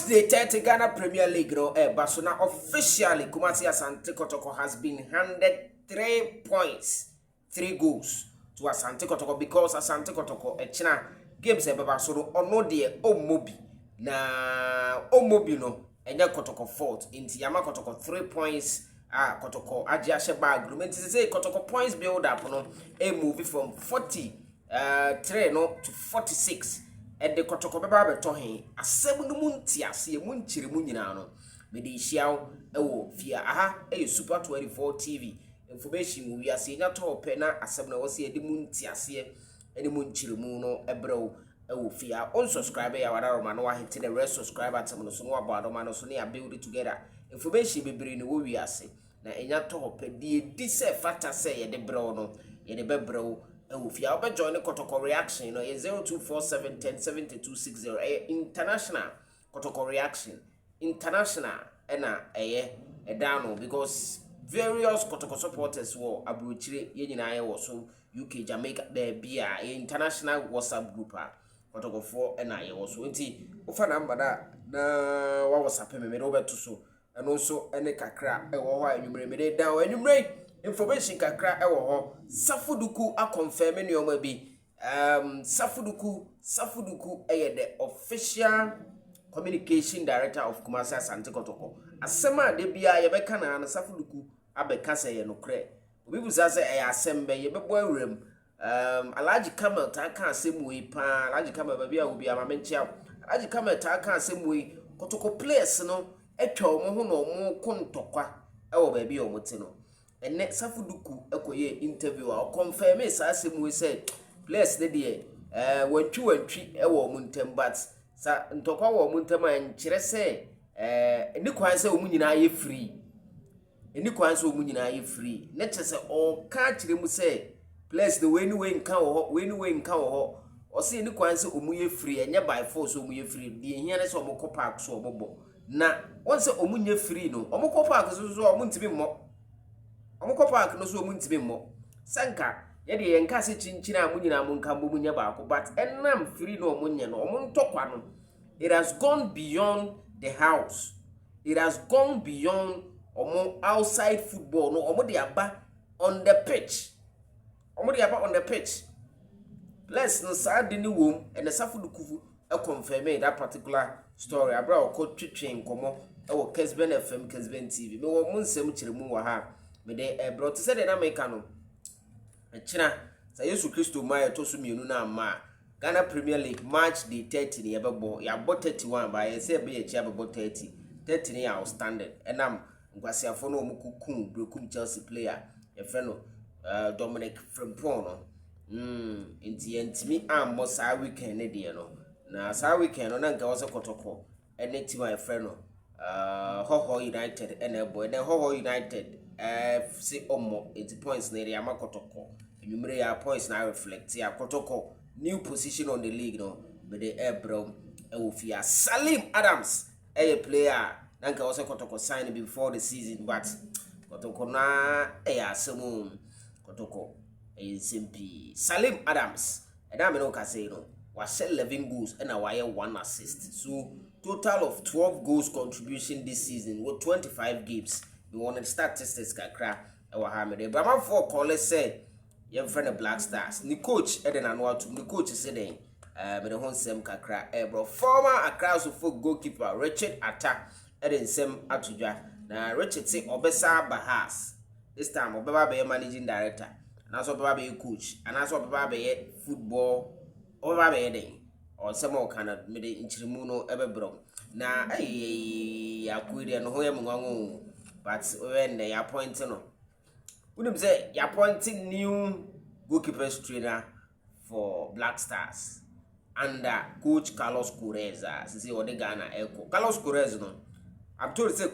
Day 30 Ghana Premier League no Barcelona officially Kumasi Asante Kotoko has been handed 3 points, 3 goals to Asante Kotoko because Asante Kotoko China games Barcelona ono de Omobi na Omobi no enya Kotoko fault inti Yama Kotoko 3 points Kotoko Ajiashe bag agreement say Kotoko points build up no a movie from 43 no to 46. And the Kotoko beba beto hen asem no munti ase e munchire mu nyina no me de hia wo fia aha super 24 TV information mu wi ase nya top na asem na wo se de munti ase ene munchire mu no ebrew wo fia on subscribe ya wada roma no wa hit the rest subscribe atem no so no abado ma no so ne build it together information bebere ne wo wi ase na enya top di se factor say ye de brew no ye de bebrew if you are joining Kotoko reaction, you know, 0247107260 international Kotoko reaction, international, and a down because various Kotoko supporters were Abuchiri, Yenina, also UK, Jamaica, there be a international WhatsApp group, Kotoko 4, and I also. Ufana that what was happening with Robert Tuso, and also any kakra, and you may down and you may. Information kakra ewo ho Safuduku a confirm any o bi Safuduku the official communication director of Kumasi Asante Kotoko asema de bia ye beka na Safuduku abeka se ye no kre obi buza se e asembe ye bebo awrem Alhaji Kamal ta kan asemu yi pa Alhaji Kamal ba bia obi amamenchia Alhaji Kamal ta kan asemu yi Kotoko players no etwa omo ho no omo kontokwa ewo ba bia omo ti no and Safuduku ekoye interview or confirm it as we said players the day when two and three ewo muntem but sa ntokwa wo muntem an kire say eni kwan say omu nyina ye free eni kwan say omu nyina ye free na che say o ka kire mu say players the way nka wo ho o say eni kwan say omu ye free enye by force omu ye free the hia na say omu ko park so omobo na won say omu nye free no omu ko park so omu ntimi mo Omoko park no so muntime mo sanka ye de yenka se chinchina amunyina amunka munya baako but enam free no omunye no omuntokwa no it has gone beyond the house, it has gone beyond outside football no omo de aba on the pitch plus no sad ni wom and the Safuduku confirm that particular story abra o ko twetwen komo e wo Kesben FM Kesben TV me wo munsem kiremu wa ha me de bro to say the America no china sa Yesu Kristo ma to so mienu na ma Ghana Premier League March the 30 ne yebebo ya bot 31 ba ye say be ye chia be bot 30 ne ya outstanding enam nkwasiafo no omukukun brekum Chelsea player ye fe no Dominic Frimpong no ntimi ammo sa weekend ne de no na sa weekend no na nka wose Kotoko ene team my friend no Hoho United ene boy then Hoho United FC omo 80 points na area Kotoko enumere ya points na reflect ya Kotoko new position on the league no but the bro Ewofia Salim Adams a player nanka also Kotoko signed before the season but Kotoko na asemu Kotoko simple Salim Adams and I no ka say no was 11 goals and a wire 1 assist so total of 12 goals contribution this season with 25 games. We wanted statistics kakra ewa ha me de but for call say your friend the Black Stars ni coach eden anwa to ni coach say den me de hon sem kakra bro former Accra folk goalkeeper Richard Atta eden sem atudwa na Richard say obesa Bahas this time obeba be managing director and also obeba be coach and also obeba be football obeba be den or some more kind of me de nchirimu no bro na akwiri no ho yam nwanwo but when they appoint no we say you appointing new goalkeepers trainer for Black Stars under coach Carlos Correza say Ghana Echo Carlos Correza no I'm told say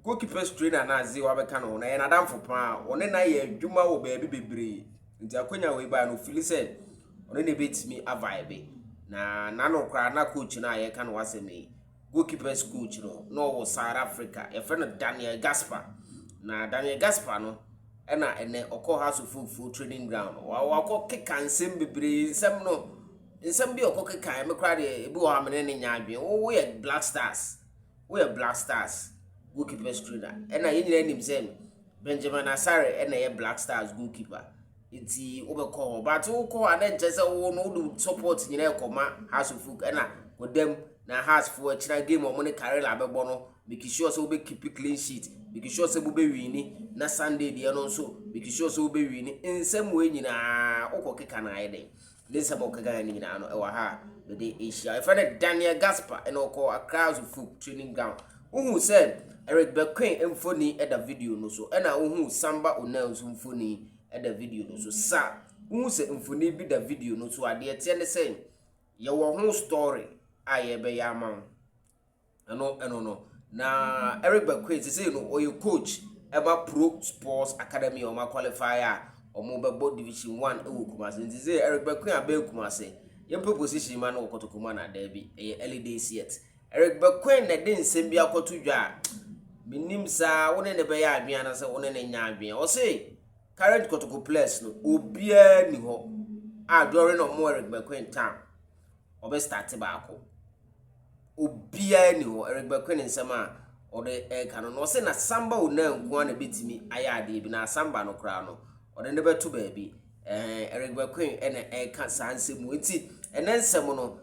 goalkeepers trainer na zi wa beka no na ye nadam for pa one na ye adwuma wo ba bi bebre nti akonya we ba no feel say one ne betimi avibe na no kra na coach na ye kan wase me goalkeepers coach no was South Africa your friend Daniel Gaspar na Daniel Gaspar no ena ene okọ house of full training ground wa ko keka nsem bebre nsem no nsem bi okọ keka me kra de ebi wo amene ne nya adwen wo ye Black Stars we are Black Stars goalkeeper trainer and I nyina nim say Benjamin Asare and a Black Stars goalkeeper enti obekọ but wo kọ adan chese wo no do support nyina ekoma House of Folk and them na House for china game o money carry la bebo no make sure say we keep clean sheet make sure say we be win na Sunday de no so make sure say we be win in same way nyina okọ keka na ayede lesa mo keka nyina no e wa ha be de Asia if na Daniel Gaspar and okọ House of Folk training ground who said Eric Bequin emfoni e da video no so na who Samba Onel mfoni e da video no so sa who say emfoni bi da video no so ade tie ne say ye wo ho story aye be ya man no na Eric Bequin say no o you coach eba pro sports academy o ma qualifier o mo be board division 1 e wo Kumasi say Eric Bequin abe Kumasi ye position man o Kotoko man na there bi e early days yet Eric Bequin na den nsem bi akoto dwa minim sa wona ne be ya adwan na say wona ne nya adwan o say current Kotoko players no obia ni ho a during no more Eric Bequin time obe start baako obia ni ho Eric Bequin nsem a ode e ka no say na Samba Onel nko na betimi ayade bi na Samba no kra no ode ne beto ba bi Eric Bequin ene e ka sansem enti enensem no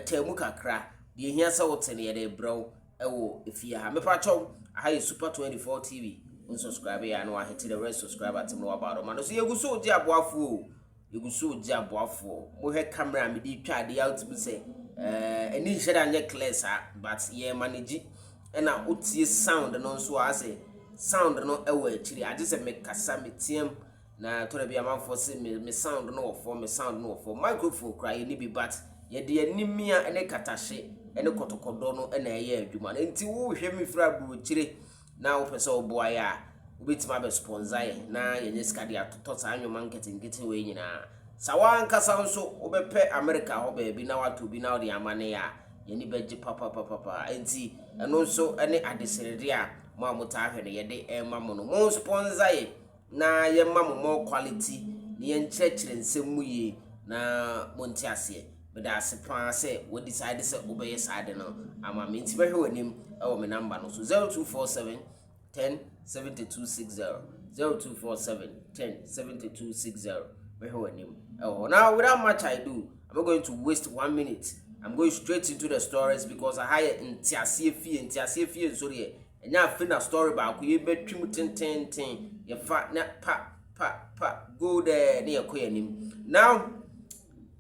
temu kakra de hia sa wotene ye de bro ewo efia ha me pa chow aha Super 24 TV unsubscribe ya no ahete the rest subscriber tem no about man so yeguso oji aboafo mo he camera me di twa de out bi say eni hye anye clear sa but ye manage na otie sound no so ase sound no ewo akiri ade se me kasa me tiem na to be amanfo se me sound no for me sound no for microphone cry ni bi but ye de animia ene katashe ene kotokodo no ene ye adwuma nti wo hwe me fra bu akiri na wo pese oboa ya obetima be sponsor ye na ye nyeska de atoto sa anwoma nkete we nyina sawan kasa nso obepe America ho ba bi na wato bi na ode amane ya ye ni beje papa nti eno nso ene adeserede a mo amota ahwe ne ye de ema mo no mo sponsor ye na ye ma mo more quality ne ye nkyekire nsem mu ye na mo nti ase but as plan say we decide say obey side no ama me nti behwe wanim e wo me number no so 0247 10 7260 0247 10 7260 behwe wanim now without much I do I'm going to waste 1 minute. I'm going straight into the stories because I hire ntiasie fie sorry enya fina story ba ko ye betwim ten ye fa na pa go there na ye koyanim now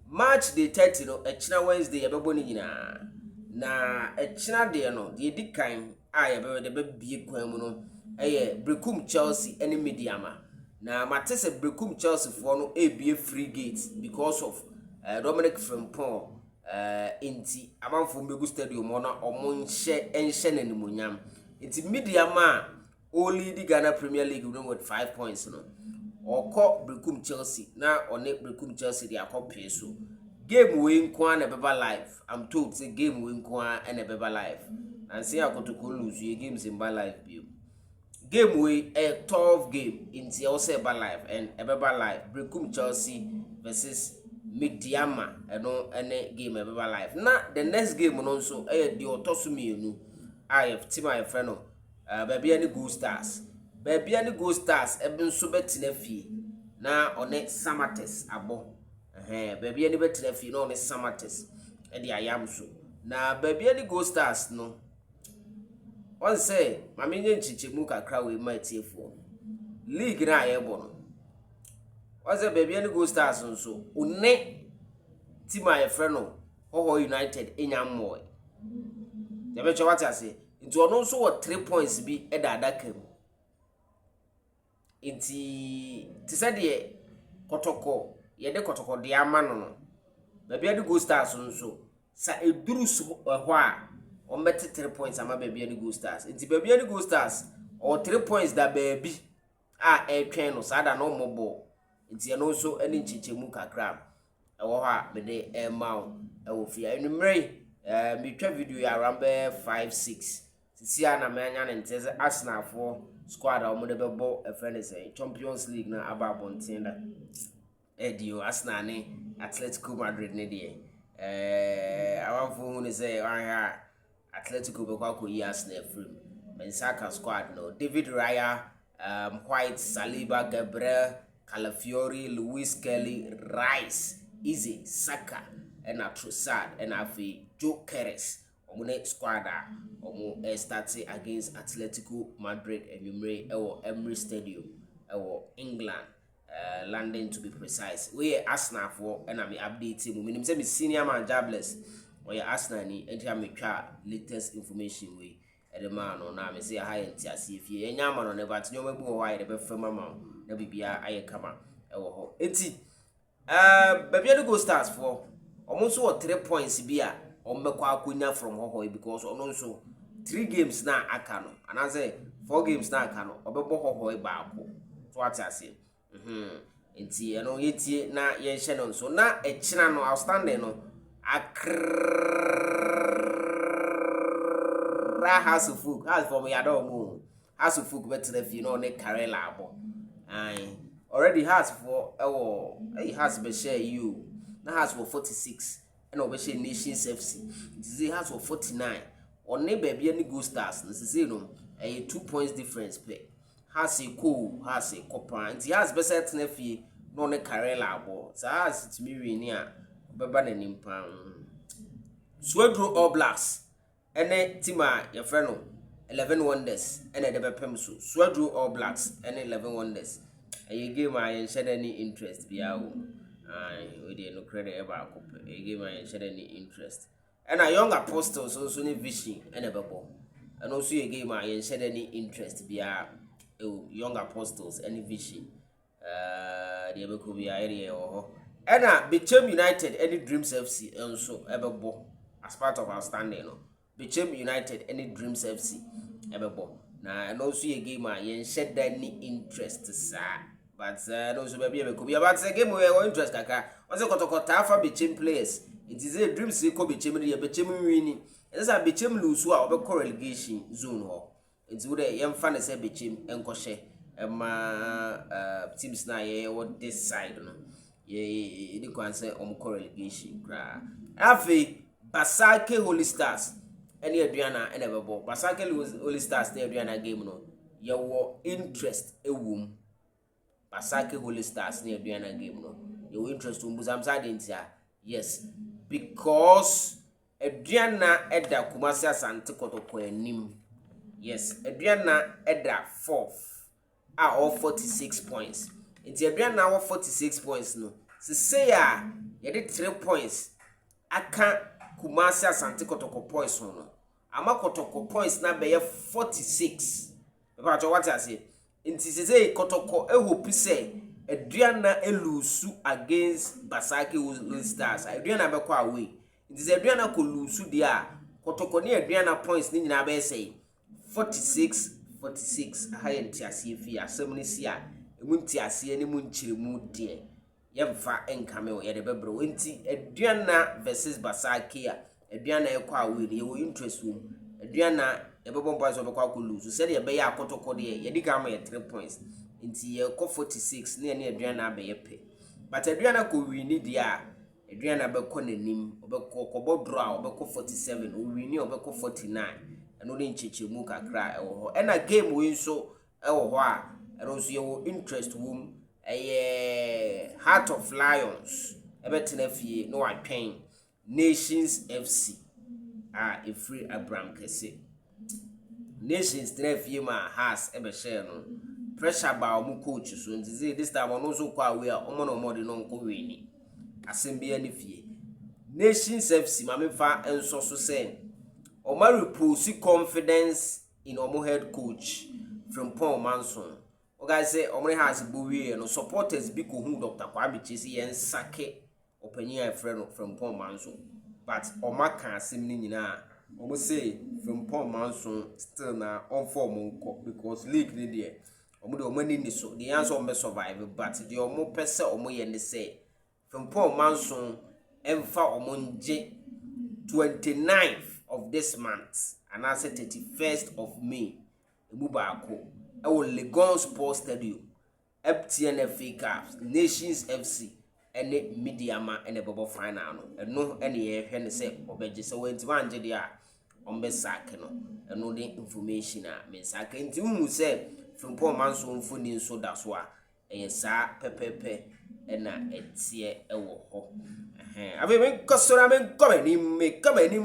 March the 30 no echina Wednesday yebebo ni nyina na echina de no de dikan a yebebe de bebie kwan mu no eye Brekum Chelsea ene Mediama na matese Brekum Chelsea for no ebie free gate because of Dominic Frimpong inti amanfo Mbegu Stadium ona omonhye nanimonyam inti Mediama only the Ghana Premier League with 5 points no oko Brekum Chelsea na one Brekum Chelsea they akopie so game we nko na beba live. I'm told say game we nko na beba live and say Kotoko lose your games in live view game we a 12 game inti also beba live and beba live Brekum Chelsea versus Mediama eno ene game beba live na the next game no so the otosumienu IF team my friend no baby any Gold Stars baby any Gold Stars ebe nso betina fie na one Samates abo baby any betina fie na one Samates e di ayam so na baby any Gold Stars no on say mamenye nchichemu kakra we ma tiefo league na ayebo no on say baby any Gold Stars nso one team my friend no Ho United enyammo ya be chwa ase nti ono nso wo 3 points bi e da adaka mu inti ti said ye Kotoko ye de Kotoko de ama no baby ade Gold Stars nso sa eduru so ho a o meti 3 points ama baby ade Gold Stars inti baby ade Gold Stars o 3 points da baby a e twen no sa da no mobo inti no nso ani nchichemu kakra e wo ha me de e mawo e wo fia enumre me twa video ya rambe 5-6 sisia na manya ne nteze Arsenal for squad a mo de bebo e friend say Champions League na aba bonten da edio Arsenal ne Atletico Madrid ne de awanfo hu ne say aha Atletico Bekwako Arsenal from Mensaka squad no David Raya, White, Saliba, Gabriel, Calafiori, Luis Kelly, Rice, Easy, Saka, and Trossard, and Afi Joe Keres. Omune squad omo starting against Atletico Madrid and Emirates Stadium England, London to be precise. We Arsenal for and I'm updating mu minim say me senior man jobless or your Arsenal ni enti am twa latest information we e de man no na me say high enti ase fie enya man no ne but nyoma bu why de be fama ma na bibia aye kama ho enti babia de go stars for almost 3 points bi a ombekwa akunya from ho because ono so 3 games na aka no and I say 4 games na aka no obebo ho baako so what I say enti eno yetie na ye hye no so na echina no outstanding no akra hasufu has for me adom hasufu betre fi no ne karela abo ai already has for has be share you na has for 46 and obeshe Nations FC it has for 49 on ne baby any go stars no say no 2 points difference pay has a copper and he has better than fee no ne karela abo so has it me win here beba na nimpa Swedro All Blacks ene tima your friend no 11 wonders ene de bepem so Swedro All Blacks ene 11 wonders e game I shed any interest bia o we dey no credit ever akop e game I shed any interest and a young apostles also ni vision ene bebo and also a game I shed any interest bia young apostles any vision the ebeko bia area o and Bechem United any Dreams FC also ebebo as part of our standing no Bechem United any Dreams FC ebebo na and also a game I shed any interest sir but those baby ebeko bia but the game we interest kaka once Kotoko tafa Bechem players it is a Dreams ko Bechem the Bechem win it is a Bechem lose a obeko relegation zone ho it would yemfa ne say Bechem enkohye teams na ye what this side no ye the kwan say relegation kra afi Basake Holy Stars any aduana and ebebo Basake Holy Stars the aduana game no ye wo interest ewum Basake Holy Stars the aduana game no ye wo interest umbuzam side ntia yes because aduana eda Kumasi Asante Kotoko enim yes aduana eda 4th are all 46 points. It's aduana all 46 points no. So say you did 3 points. I can't Kumasi Asante Kotoko points no. Ama Kotoko points na be 46. Because what I say, it is say Kotoko hope say aduana elusu against Basake Holy Stars. Aduana be kwa away. It is aduana ko lusu dia. Kotoko ni aduana points ni nyina be say 46 high ntiasie fi asemni sia emu ntiasie ni mu nchiremu de yemfa enkame o yede bebro enti aduana versus Basake a aduana ekwa awe ni wo interest wo aduana ebebo boys obekwa ko lose se de be ya Kotoko de yedi ga ma 3 points enti ye ko 46 na aduana abe ye pe but aduana ko wini dia aduana be ko nanim obekọ kobo draw obekọ 47 o wini obekọ 49 eno de nchechemu kakra ewo ho ena game we so ewo ho a eno so ye wo interest wom Heart of Lions ebetena fie no atwen Nations FC a free Abraham Kese Nations tena fie ma has ebe share no pressure ba omu coach so ntize this time ono so kwa we a omo no mo de no nko we ni asembia ni fie Nations FC ma me fa enso so say Omar repose confidence in Omo head coach from Paul Manson. O guys say Omar has buwi no supporters bi ko hu Dr. Kwame Chesi yen sake opinion a friend from Paul Manson. But Omar can asem ni nyina. Omo say from Paul Manson still na on form nko because league ni there. Omo de omo ni so the answer omo survive but the omo pese omo ye ne say from Paul Manson emfa omo nje 29th of this month and I said 31st of May Ebubaako ewo Legon Sports Stadium FTNFA Cups Nations FC ene Mediama ene bobo final no eno ene ye hwe ne se obeje se wenti wanje dia on be sack no eno de information a me sack nti hu say Frimpong man so mfoni so da so a sa pepepe na etie ewo ho ave men kosora men come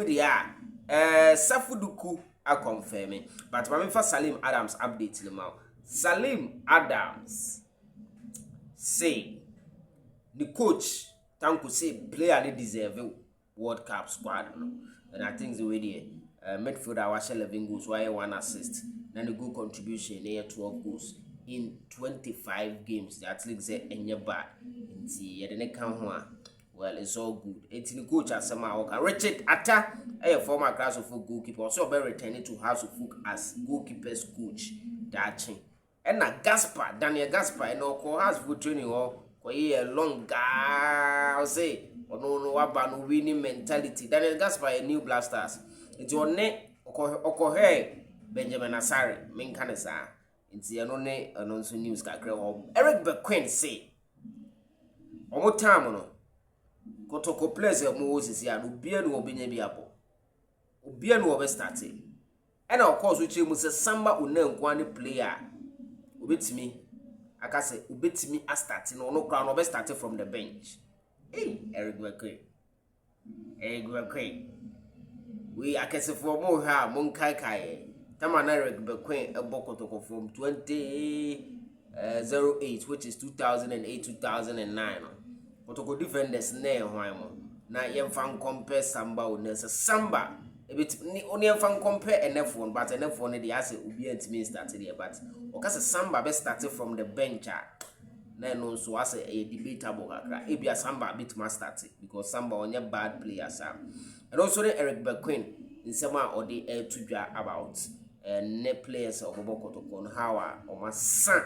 dia Safuduku a confirming but ma me fa Salim Adams update le ma Salim Adams say the coach Tanku say player they deserve World Cup squad no? And I think the way there midfielder was 11 goals why 1 assist then the goal contribution there 12 goals in 25 games that league say enye bad nti ye de kan ho a well it's all good it's the coach asema work Richard Atta a former class of goalkeeper also be returning to House of Folk as goalkeepers coach dachi and na Daniel Gaspar and ko has for training or ko a long guy say no waba no winning mentality Daniel Gaspar a new blasters it's on ne okohe Benjamin Asare men kanesa nti eno ne anonso news kakra o Eric Bequin say omo time no Kotoko players mo sisi a no bia no obenya bi abo obia no obe start and of course we mu say Samba unanko ane player obetimi aka say obetimi a start no kra no obe start from the bench. Hey, Eric Bequin we akese for mo ha mon kai Tama Eric Bequin Kotoko from 2008 which is 2008-2009 Kotoko defenders ne hwan na yemfa compare Samba o nese Samba e bit ni oni yemfa compare NF1 but NF1 dey ase obi antimi start there but okase Samba be started from the bench na no so ase a debatable kakra e bia Samba bit ma start because Samba onye bad player sam and also Eric Bequin nsema or dey to dwa about ne players of Kotoko no how o ma san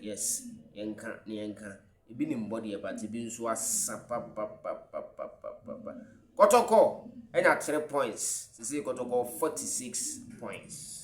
yes yenka ebi ni mbody but ebi nso asapa Kotoko enya 3 points. Sisi Kotoko 46 points.